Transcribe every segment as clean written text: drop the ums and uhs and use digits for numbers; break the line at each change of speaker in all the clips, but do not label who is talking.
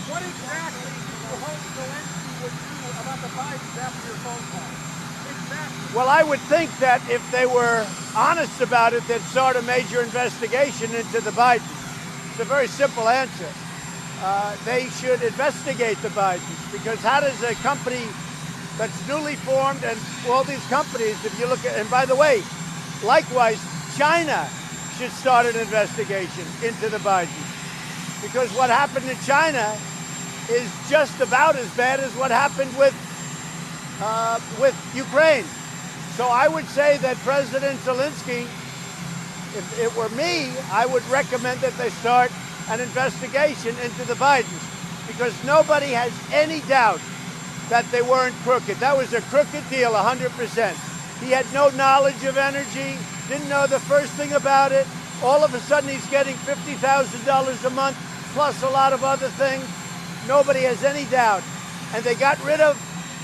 What exactly do you hope Zelensky would do about the Bidens after your phone call? Exactly.
Well, I would think that if they were honest about it, they'd start a major investigation into the Bidens. It's a very simple answer. They should investigate the Bidens, because how does a company that's newly formed, and all these companies, if you look at, and by the way, likewise, China should start an investigation into the Bidens, because what happened in China is just about as bad as what happened with Ukraine. So I would say that President Zelensky, if it were me, I would recommend that they start an investigation into the Bidens, because nobody has any doubt that they weren't crooked. That was a crooked deal, 100%. He had no knowledge of energy, didn't know the first thing about it. All of a sudden, he's getting $50,000 a month, plus a lot of other things. Nobody has any doubt. And they got rid of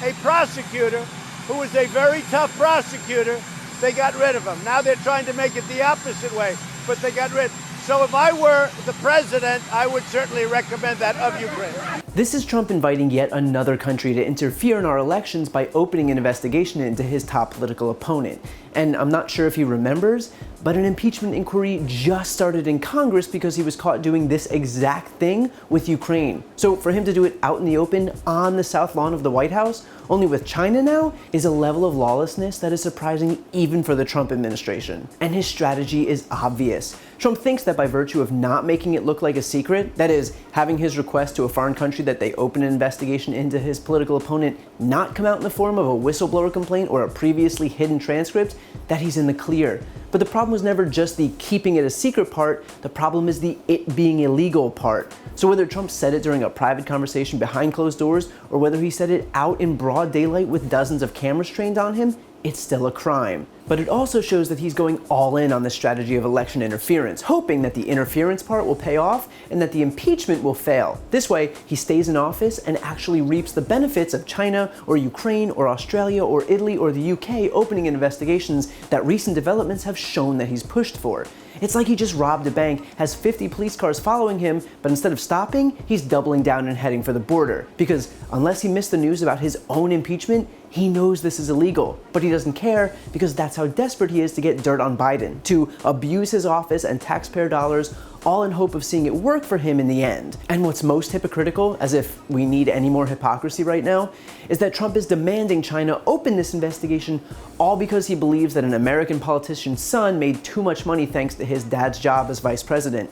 a prosecutor who was a very tough prosecutor. They got rid of him. Now they're trying to make it the opposite way, but they got rid. So if I were the president, I would certainly recommend that of Ukraine.
This is Trump inviting yet another country to interfere in our elections by opening an investigation into his top political opponent. And I'm not sure if he remembers, but an impeachment inquiry just started in Congress because he was caught doing this exact thing with Ukraine. So for him to do it out in the open on the south lawn of the White House, only with China now, is a level of lawlessness that is surprising even for the Trump administration. And his strategy is obvious. Trump thinks that by virtue of not making it look like a secret, that is, having his request to a foreign country that they open an investigation into his political opponent not come out in the form of a whistleblower complaint or a previously hidden transcript, that he's in the clear. But the problem was never just the keeping it a secret part, the problem is the it being illegal part. So whether Trump said it during a private conversation behind closed doors, or whether he said it out in broad daylight with dozens of cameras trained on him, it's still a crime. But it also shows that he's going all in on the strategy of election interference, hoping that the interference part will pay off and that the impeachment will fail. This way, he stays in office and actually reaps the benefits of China or Ukraine or Australia or Italy or the UK opening investigations that recent developments have shown that he's pushed for. It's like he just robbed a bank, has 50 police cars following him, but instead of stopping, he's doubling down and heading for the border. Because unless he missed the news about his own impeachment, he knows this is illegal, but he doesn't care because that's how desperate he is to get dirt on Biden, to abuse his office and taxpayer dollars, all in hope of seeing it work for him in the end. And what's most hypocritical, as if we need any more hypocrisy right now, is that Trump is demanding China open this investigation all because he believes that an American politician's son made too much money thanks to his dad's job as vice president,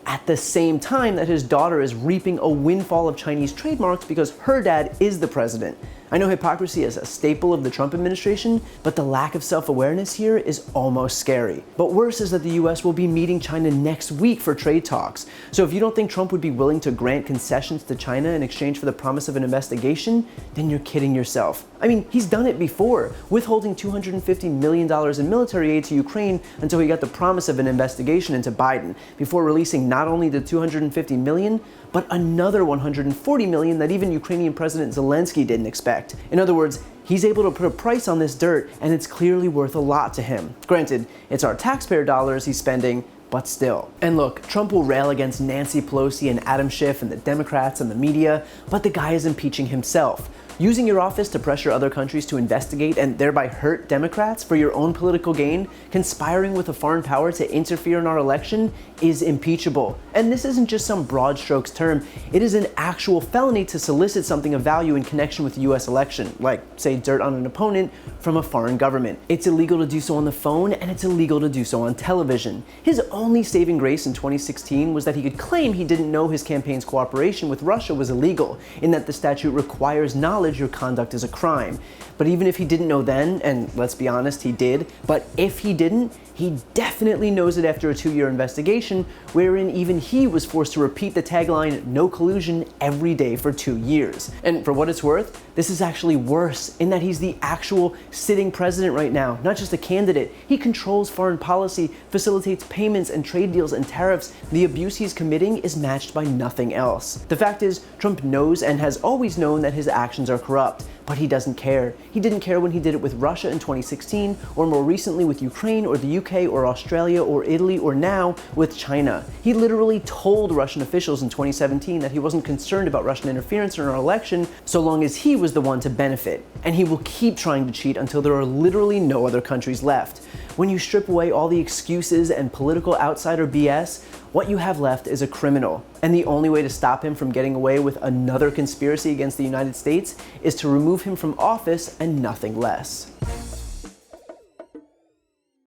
at the same time that his daughter is reaping a windfall of Chinese trademarks because her dad is the president. I know hypocrisy is a staple of the Trump administration, but the lack of self-awareness here is almost scary. But worse is that the US will be meeting China next week for trade talks. So if you don't think Trump would be willing to grant concessions to China in exchange for the promise of an investigation, then you're kidding yourself. I mean, he's done it before, withholding $250 million in military aid to Ukraine until he got the promise of an investigation into Biden, before releasing not only the $250 million, but another $140 million that even Ukrainian President Zelensky didn't expect. In other words, he's able to put a price on this dirt, and it's clearly worth a lot to him. Granted, it's our taxpayer dollars he's spending, but still. And look, Trump will rail against Nancy Pelosi and Adam Schiff and the Democrats and the media, but the guy is impeaching himself. Using your office to pressure other countries to investigate and thereby hurt Democrats for your own political gain, conspiring with a foreign power to interfere in our election, is impeachable. And this isn't just some broad strokes term, it is an actual felony to solicit something of value in connection with the US election, like, say, dirt on an opponent from a foreign government. It's illegal to do so on the phone, and it's illegal to do so on television. His only saving grace in 2016 was that he could claim he didn't know his campaign's cooperation with Russia was illegal, in that the statute requires knowledge your conduct is a crime. But even if he didn't know then, and let's be honest, he did, but if he didn't, he definitely knows it after a 2-year investigation, wherein even he was forced to repeat the tagline, "No collusion," every day for 2 years. And for what it's worth, this is actually worse, in that he's the actual sitting president right now, not just a candidate. He controls foreign policy, facilitates payments and trade deals and tariffs. The abuse he's committing is matched by nothing else. The fact is, Trump knows and has always known that his actions are corrupt, but he doesn't care. He didn't care when he did it with Russia in 2016, or more recently with Ukraine or the UK UK or Australia or Italy or now with China. He literally told Russian officials in 2017 that he wasn't concerned about Russian interference in our election so long as he was the one to benefit. And he will keep trying to cheat until there are literally no other countries left. When you strip away all the excuses and political outsider BS, what you have left is a criminal. And the only way to stop him from getting away with another conspiracy against the United States is to remove him from office and nothing less.